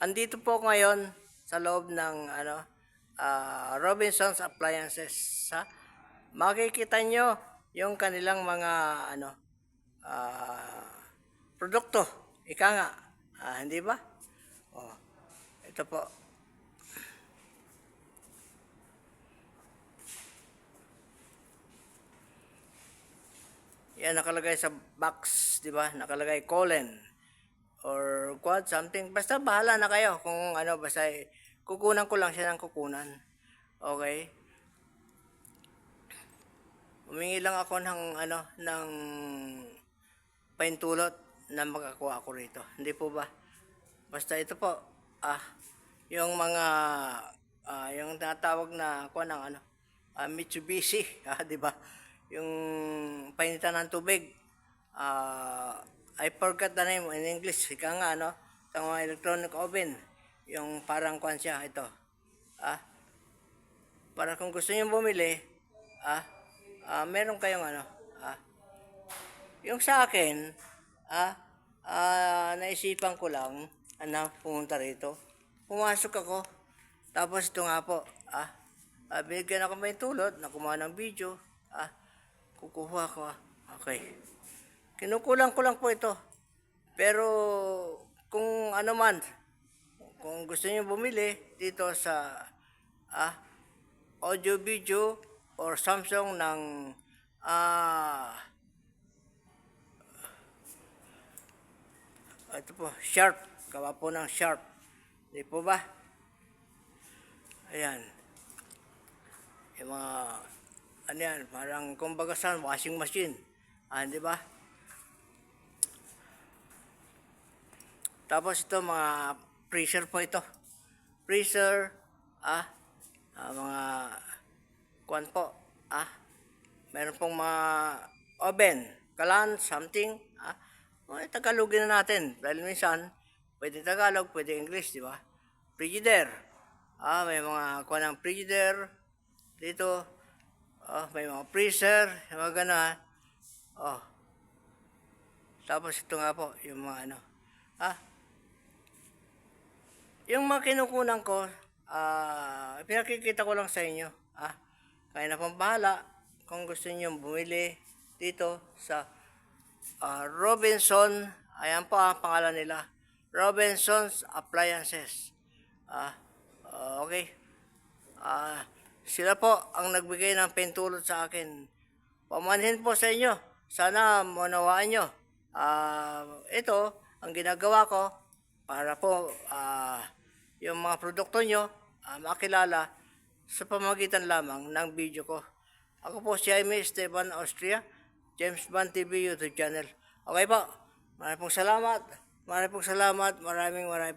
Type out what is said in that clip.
Andito po ako ngayon sa loob ng Robinson's Appliances. Makikita nyo yung kanilang mga ah, produkto. Ika nga, hindi ba? Oh, ito po. Yan nakalagay sa box, di ba? Nakalagay colon or quad something. Basta bahala na kayo kung basta kukunan ko lang siya ng kukunan. Okay? Humingi lang ako ng paintulot na makakuha ako rito. Hindi po ba? Basta ito po, yung mga yung tinatawag na ng Mitsubishi, di ba? Yung painitan ng tubig. I forgot the name in English. Ika nga, itong mga electronic oven. Yung parang kwan siya, ito. Para kung gusto niyo bumili, meron kayong yung sa akin, naisipan ko lang, pumunta rito. Pumasok ako, tapos ito nga po, binigyan ako may tulot, na kumuha ng video, kukuha ko, okay. Kinukulang ko lang po ito. Pero, kung kung gusto niyo bumili dito sa, audio video, or Samsung ng, ito po, Sharp. Gawa po ng Sharp. Di po ba? Ayan. Yung mga, yan, parang kumbaga sa washing machine. Di ba? Tapos ito, mga freezer po ito. Freezer, mga, kuwan po, meron pong mga oven, kalan, something, Tagalogin na natin. Dahil minsan, pwede Tagalog, pwede English, di ba? Frigidaire. May mga kuha ng frigidaire dito. May mga freezer, yung mga gano'n. Tapos ito nga po, yung mga yung mga kinukunan ko, pinakikita ko lang sa inyo. Kaya na pong bahala kung gusto niyo bumili dito sa Robinson, ayan po ang pangalan nila, Robinson's Appliances. Okay. Sila po ang nagbigay ng pentulot sa akin. Pamanhin po sa inyo. Sana maunawaan nyo. Ito, ang ginagawa ko para po yung mga produkto nyo makilala sa pamagitan lamang ng video ko. Ako po si Jaime Esteban Austria, James Bond TV YouTube channel. Okay po. Maraming pong salamat. Maraming pong salamat. Maraming pong